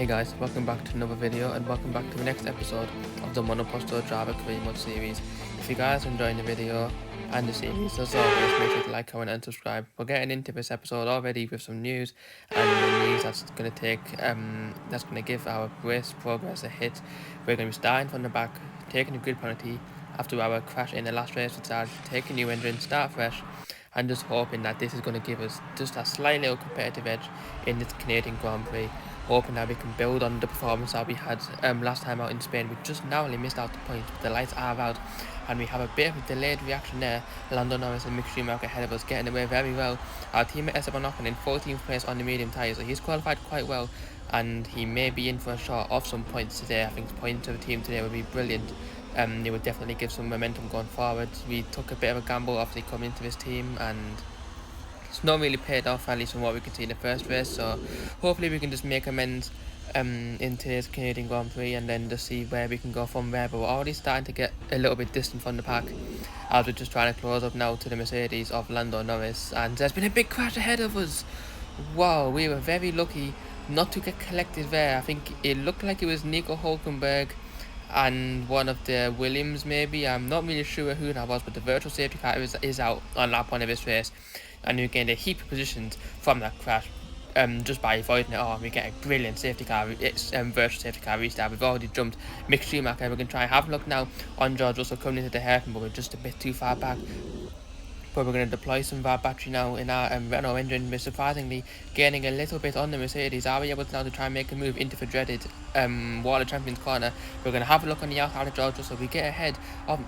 guys, welcome back to another video and welcome back to the next episode of the Monoposto Driver Career Mode series. If you guys are enjoying the video and the series, as always, make sure to like, comment and subscribe. We're getting into this episode already with some news, and the news that's going to give our race progress a hit. We're going to be starting from the back, taking a grid penalty after our crash in the last race. We decided to take a new engine, start fresh, and just hoping that this is going to give us just a slight little competitive edge in this Canadian Grand Prix. Hoping that we can build on the performance that we had last time out in Spain. We just narrowly missed out the points, but the lights are out, and we have a bit of a delayed reaction there. Lando Norris and Mick Schumacher ahead of us, getting away very well. Our teammate Esteban Ocon in 14th place on the medium tyres, so he's qualified quite well, and he may be in for a shot of some points today. I think points to the team today would be brilliant. They would definitely give some momentum going forward. We took a bit of a gamble after coming into this team, and it's not really paid off, at least from what we could see in the first race, so hopefully we can just make amends in today's Canadian Grand Prix and then just see where we can go from there. But we're already starting to get a little bit distant from the pack as we're just trying to close up now to the Mercedes of Lando Norris, and there's been a big crash ahead of us. Wow, we were very lucky not to get collected there. I think it looked like it was Nico Hulkenberg and one of the Williams maybe. I'm not really sure who that was, but the virtual safety car is out on lap 1 of this race, and we gained a heap of positions from that crash just by avoiding it. Oh, we get a brilliant safety car. It's virtual safety car restart. We've already jumped Mick Schumacher. We're going to try and have a look now on George Russell coming into the hairpin, but we're just a bit too far back. But we're going to deploy some of our battery now in our Renault engine. We're surprisingly gaining a little bit on the Mercedes. Are we able to now to try and make a move into the dreaded Water Champions corner? We're going to have a look on the outside of George Russell. We get ahead of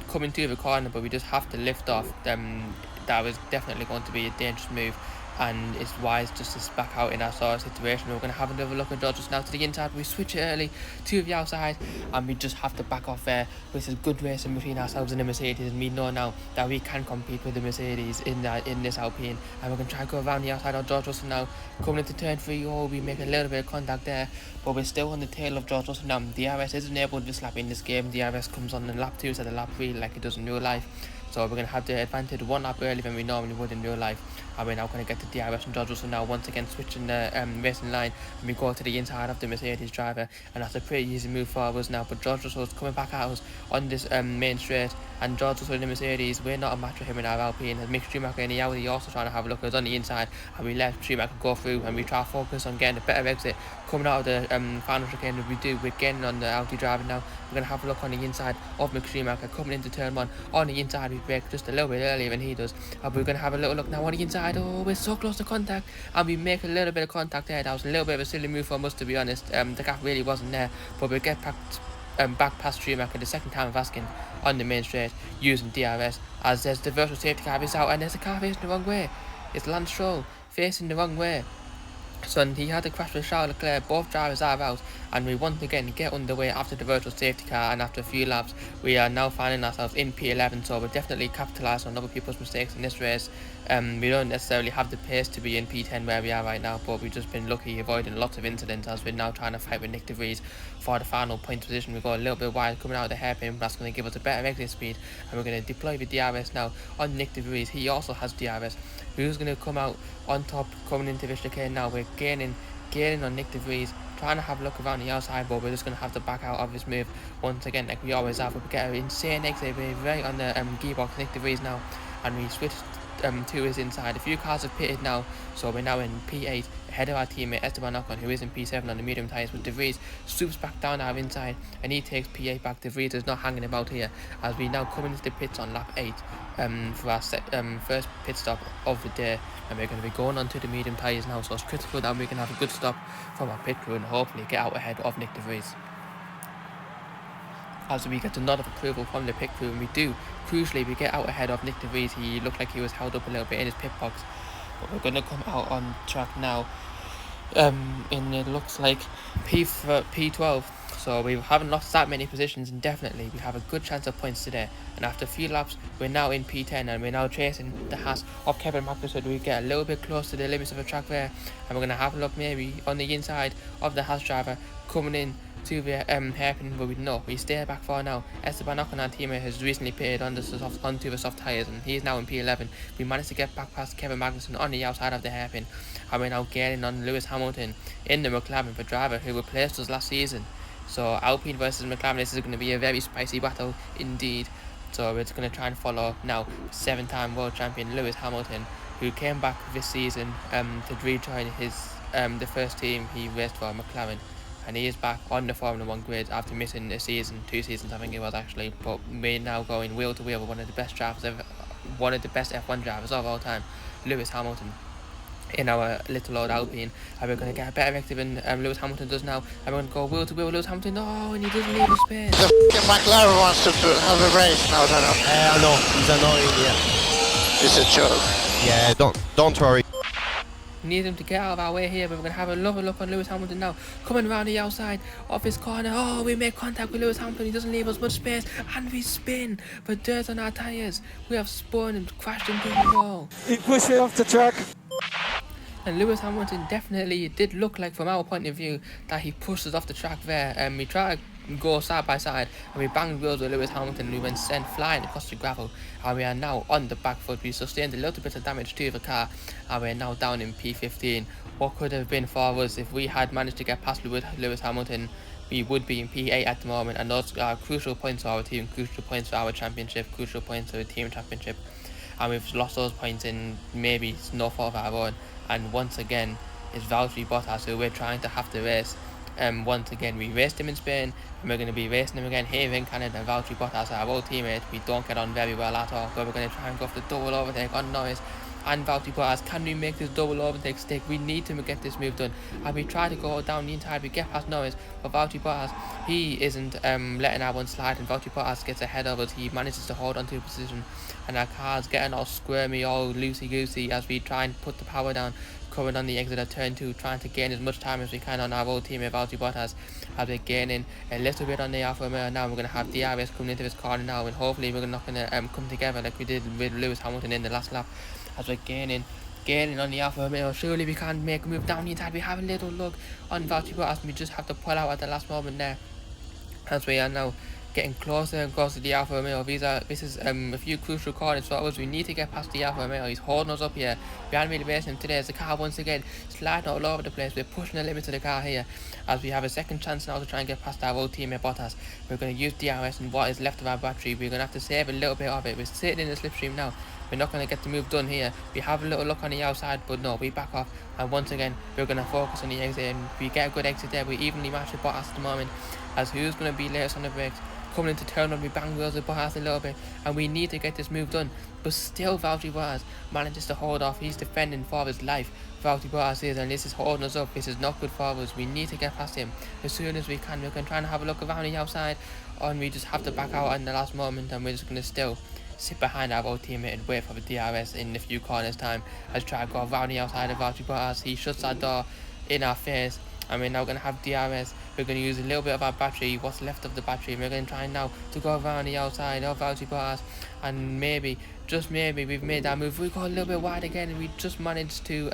coming to the corner, but we just have to lift off. That was definitely going to be a dangerous move, and it's wise just to back out in that sort of situation. We're going to have another look at George now to the inside. We switch it early to the outside, and we just have to back off there. This is good racing between ourselves and the Mercedes, and we know now that we can compete with the Mercedes in this Alpine. And we're going to try and go around the outside of George Russell now, coming into turn 3. Oh, we make a little bit of contact there, but we're still on the tail of George Russell now. The DRS isn't able to slap in this game. The DRS comes on in lap 2 instead of lap 3 like it does in real life. So we're going to have the advantage 1 lap earlier than we normally would in real life. And we're now going to get the DRS from George Russell now, once again switching the racing line, and we go to the inside of the Mercedes driver, and that's a pretty easy move for us now. But George Russell's coming back at us on this main straight, and George Russell in the Mercedes, we're not a match for him in our Alpine. And Mick Schumacher in the Audi also trying to have a look at us on the inside, and we let Schumacher go through, and we try to focus on getting a better exit coming out of the final chicane. We do, we're getting on the Audi driver now. We're going to have a look on the inside of Mick Schumacher coming into turn 1. On the inside we brake just a little bit earlier than he does, and we're going to have a little look now on the inside. Oh, we're so close to contact, and we make a little bit of contact there. That was a little bit of a silly move from us, to be honest. The gap really wasn't there, but we get back past Schumacher the second time of asking on the main straight using DRS, as there's the virtual safety car is out, and there's a car facing the wrong way. It's Lance Stroll facing the wrong way. So he had a crash with Charles Leclerc. Both drivers are out, and we once again get underway after the virtual safety car, and after a few laps we are now finding ourselves in P11. So we're definitely capitalising on other people's mistakes in this race. We don't necessarily have the pace to be in P10 where we are right now, but we've just been lucky avoiding lots of incidents as we're now trying to fight with Nick De Vries for the final point position. We go a little bit wide coming out of the hairpin, but that's going to give us a better exit speed, and we're going to deploy the DRS now on Nick De Vries. He also has DRS. Who's going to come out on top coming into this chicane now? We're gaining on Nick De Vries, trying to have a look around the outside, but we're just going to have to back out of this move once again like we always have. We get an insane exit. We're right on the gearbox Nick De Vries now, and we switch to his inside. A few cars have pitted now, so we're now in P8 ahead of our teammate Esteban Ocon, who is in P7 on the medium tyres. But De Vries swoops back down our inside, and he takes P8 back. De Vries is not hanging about here, as we now come into the pits on lap 8 for our first pit stop of the day, and we're going to be going on to the medium tyres now, so it's critical that we can have a good stop from our pit crew and hopefully get out ahead of Nick De Vries. As we get a nod of approval from the pit crew, and we do. Crucially, we get out ahead of Nick De Vries. He looked like he was held up a little bit in his pit box, but we're going to come out on track now in it looks like P12. So we haven't lost that many positions, and definitely we have a good chance of points today. And after a few laps, we're now in P10, and we're now chasing the Haas of Kevin Magnussen. We get a little bit close to the limits of the track there, and we're going to have a look maybe on the inside of the Haas driver coming in to the hairpin, but we stay back for now. Esteban Ocon, our teammate, has recently pitted onto the soft tyres, and he is now in P11. We managed to get back past Kevin Magnussen on the outside of the hairpin, and we're now gaining on Lewis Hamilton in the McLaren, the driver who replaced us last season. So Alpine versus McLaren, this is going to be a very spicy battle indeed. So we're just going to try and follow now 7-time world champion Lewis Hamilton, who came back this season to rejoin his the first team he raced for, McLaren, and he is back on the Formula 1 grid after missing a season, 2 seasons I think it was actually. But we're now going wheel to wheel with one of the best drivers ever, one of the best F1 drivers of all time, Lewis Hamilton, in our little old Alpine. And we're going to get a better exit than Lewis Hamilton does now, and we're going to go wheel to wheel with Lewis Hamilton. Oh, and he doesn't leave a space. The McLaren wants to have a race now, don't know. I know, he's annoying, yeah. It's a joke. Yeah, don't worry. Need him to get out of our way here, but we're going to have a lovely look on Lewis Hamilton now, coming around the outside of his corner. Oh, we make contact with Lewis Hamilton, he doesn't leave us much space, and we spin for dirt on our tyres. We have spun and crashed into the wall. He pushed me off the track. And Lewis Hamilton definitely did look like, from our point of view, that he pushed us off the track there. We tried to go side by side, and we banged wheels with Lewis Hamilton, and we went sent flying across the gravel, and we are now on the back foot. We sustained a little bit of damage to the car, and we're now down in P15. What could have been for us if we had managed to get past Lewis Hamilton? We would be in P8 at the moment, and those are crucial points for our team, crucial points for our championship, crucial points for the team championship. And we've lost those points in maybe no fault of our own. And once again, it's Valtteri Bottas who we're trying to have to race. Once again, we raced him in Spain, and we're going to be racing him again here in Canada. Valtteri Bottas, our old teammate, we don't get on very well at all, but we're going to try and go for the double overtake on Norris and Valtteri Bottas. Can we make this double overtake stick? We need to get this move done. And we try to go down the inside, we get past Norris, but Valtteri Bottas, he isn't letting our one slide, and Valtteri Bottas gets ahead of us. He manages to hold onto a position, and our car's getting all squirmy, all loosey-goosey as we try and put the power down, coming on the exit of turn 2, trying to gain as much time as we can on our old teammate Valtteri Bottas, as we're gaining a little bit on the Alfa Romeo. Now we're going to have DRS coming into this corner now, and hopefully we're not going to come together like we did with Lewis Hamilton in the last lap, as we're gaining on the Alfa Romeo. Surely we can make a move down the inside. We have a little look on Valtteri Bottas, and we just have to pull out at the last moment there, as we are now getting closer and closer to the Alfa Romeo. This is a few crucial corners for us. We need to get past the Alfa Romeo. He's holding us up here. We haven't really racing him today as the car once again sliding all over the place. We're pushing the limits of the car here, as we have a second chance now to try and get past our old teammate Bottas. We're going to use DRS and what is left of our battery. We're going to have to save a little bit of it. We're sitting in the slipstream now. We're not going to get the move done here. We have a little look on the outside, but no, we back off, and once again we're going to focus on the exit, and we get a good exit there. We evenly match with Bottas at the moment, as who's going to be latest on the brakes. Coming into turn 1, we bang wheels with Bottas a little bit, and we need to get this move done, but still Valtteri Bottas manages to hold off. He's defending for his life, Valtteri Bottas is, and this is holding us up. This is not good for us. We need to get past him as soon as we can. We're going to try and have a look around the outside, and we just have to back out in the last moment, and we're just going to still sit behind our old teammate and wait for the DRS in a few corners time. As try to go around the outside of Valtteri Bottas. He shuts that door in our face, and we're now going to have DRS. We're going to use a little bit of our battery, what's left of the battery, and we're going to try now to go around the outside of Valtteri Bottas, and maybe, just maybe, we've made that move. We got a little bit wide again, and we just managed to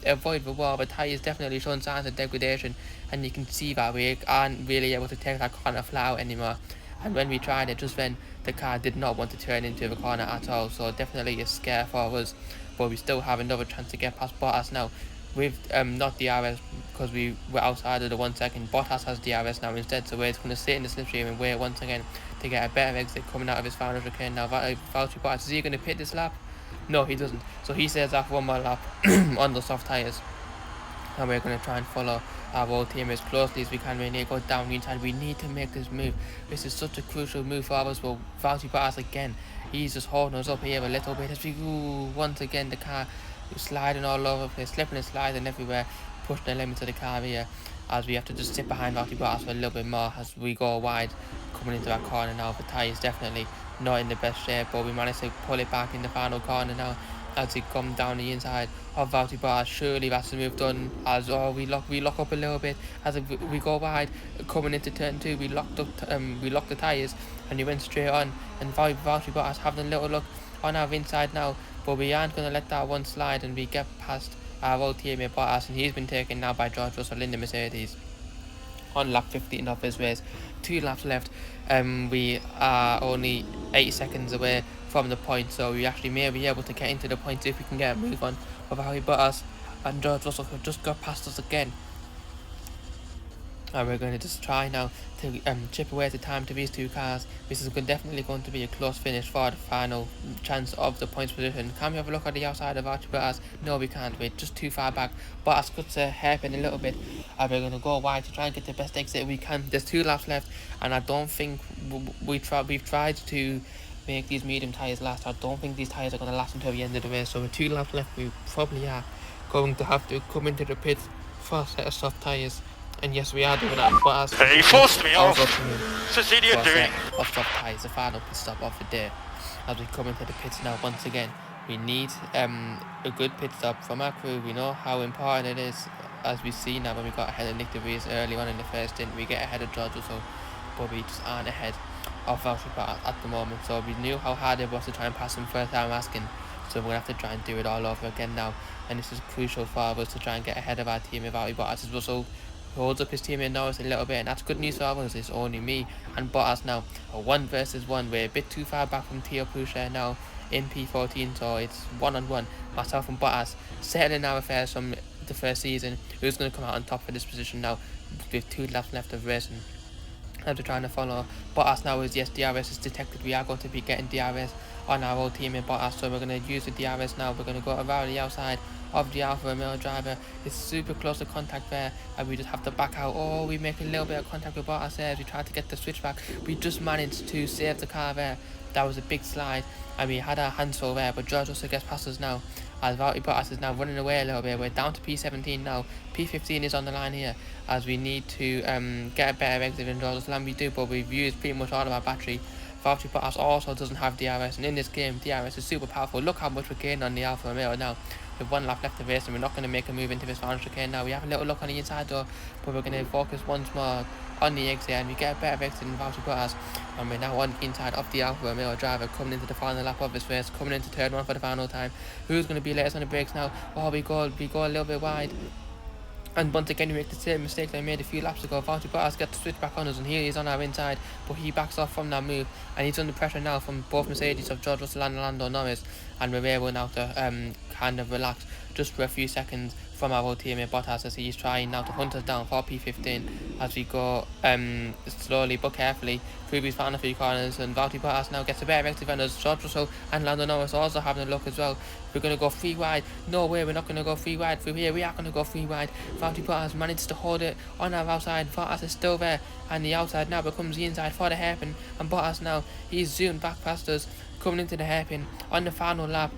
avoid the wall. But tyre is definitely showing signs of degradation, and you can see that we aren't really able to take that corner flat out anymore. And when we tried it just then, the car did not want to turn into the corner at all, so definitely a scare for us. But we still have another chance to get past Bottas now with not DRS, because we were outside of the 1 second. Bottas has DRS now instead, so we're just going to sit in the slipstream and wait once again to get a better exit coming out of his final chicane. Now Valtteri Bottas, is he going to pit this lap? No, he doesn't, so he says after one more lap on the soft tyres, and we're going to try and follow our old team as closely as we can. We need to go down the inside. We need to make this move. This is such a crucial move for us. But Valtteri Bottas again, he's just holding us up here a little bit as we once again the car sliding all over the place, slipping and sliding everywhere, pushing the limits of the car here, as we have to just sit behind Valtteri Bottas for a little bit more as we go wide coming into our corner now. The tyre is definitely not in the best shape, but we managed to pull it back in the final corner now as we come down the inside of Valtteri Bottas. Surely that's the move done, as we lock up a little bit as we go wide coming into turn 2. We locked the tyres, and we went straight on, and Valtteri Bottas having a little look on our inside now, but we aren't going to let that one slide, and we get past our old teammate Bottas, and he's been taken now by George Russell in the Mercedes on lap 15 of his race. 2 laps left. We are only 80 seconds away from the point, so we actually may be able to get into the point if we can get a move on of Harry Bottas and George Russell, who just got past us again. And we're going to just try now to chip away at the time to these two cars. This is definitely going to be a close finish for the final chance of the points position. Can we have a look at the outside of Archie Bottas? No, we can't. We're just too far back. Bottas cuts a hairpin a little bit, and we're going to go wide to try and get the best exit we can. There's 2 laps left, and I don't think we've tried to make these medium tyres last. I don't think these tyres are going to last until the end of the race. So with 2 laps left, we probably are going to have to come into the pits for a set of soft tyres. And yes, we are doing that, but as He forced me off. So What's idiot doing? Off soft tyres, the final pit stop of the day. As we come into the pits now, once again, we need a good pit stop from our crew. We know how important it is, as we see now when we got ahead of Nick DeVries early on in the first stint. We get ahead of George Russell, but we just aren't ahead of Valtteri at the moment. So we knew how hard it was to try and pass him first time asking. So we're going to have to try and do it all over again now. And this is crucial for us to try and get ahead of our team if Valtteri Bottas Russell holds up his teammate Norris a little bit, and that's good news for others. It's only me and Bottas now, a 1 versus 1. We're a bit too far back from Theo Poucher now in P14, so it's 1-on-1. Myself and Bottas settling our affairs from the first season. Who's going to come out on top for this position now with 2 laps left of racing? After trying to follow Bottas now, is yes, DRS is detected. We are going to be getting DRS on our old teammate Bottas, so we're going to use the DRS now. We're going to go around the outside of the Alfa Romeo driver. It's super close to contact there, and we just have to back out. Oh, we make a little bit of contact with Bottas there as we try to get the switch back. We just managed to save the car there. That was a big slide, and we had our hands full there, but George also gets past us now, as Valtteri Bottas is now running away a little bit. We're down to P17 now. P15 is on the line here, as we need to get a better exit than George Russell, and we do, but we've used pretty much all of our battery. Valtteri Bottas also doesn't have DRS, and in this game, DRS is super powerful. Look how much we're gaining on the Alfa Romeo now. With 1 lap left of race, and we're not going to make a move into this final chicane now. We have a little look on the inside though, but we're going to focus once more on the exit, and we get a better exit than Valtteri Bottas. And we're now on the inside of the Alfa Romeo driver, coming into the final lap of this race, coming into turn 1 for the final time. Who's going to be latest on the brakes now? Oh, we go a little bit wide. And once again, we make the same mistake I made a few laps ago. Valtteri Bottas gets to switch back on us, and here he is on our inside, but he backs off from that move, and he's under pressure now from both Mercedes of George Russell and Lando Norris, and we're able now to kind of relax just for a few seconds from our old teammate Bottas, as he's trying now to hunt us down for P15 as we go slowly but carefully through these final 3 corners. And Valtteri Bottas now gets a better exit than us. George Russell and Lando Norris also having a look as well. We're going to go 3 wide. No way, we're not going to go 3 wide through here. We are going to go 3 wide. Valtteri Bottas managed to hold it on our outside. Bottas is still there, and the outside now becomes the inside for the hairpin. And Bottas now, he's zoomed back past us, coming into the hairpin on the final lap,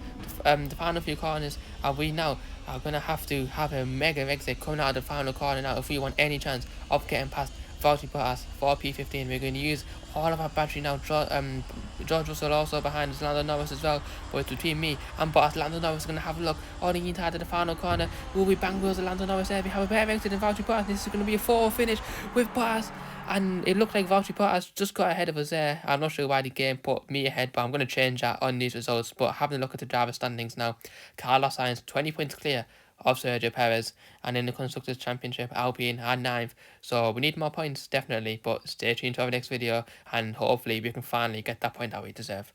the final few corners. And we now are going to have a mega exit coming out of the final corner now if we want any chance of getting past Valtteri Bottas for P15. We're going to use all of our battery now. George Russell also behind us, Lando Norris as well, but it's between me and Bottas. Lando Norris is going to have a look on the inside of the final corner. Will we bang wheels of Lando Norris there? We have a better exit than Valtteri Bottas. This is going to be a 4 finish with Bottas, and it looked like Valtteri Bottas just got ahead of us there. I'm not sure why the game put me ahead, but I'm going to change that on these results. But having a look at the driver standings now, Carlos Sainz 20 points clear of Sergio Perez, and in the Constructors' Championship, Alpine are 9th. So we need more points, definitely, but stay tuned to our next video, and hopefully we can finally get that point that we deserve.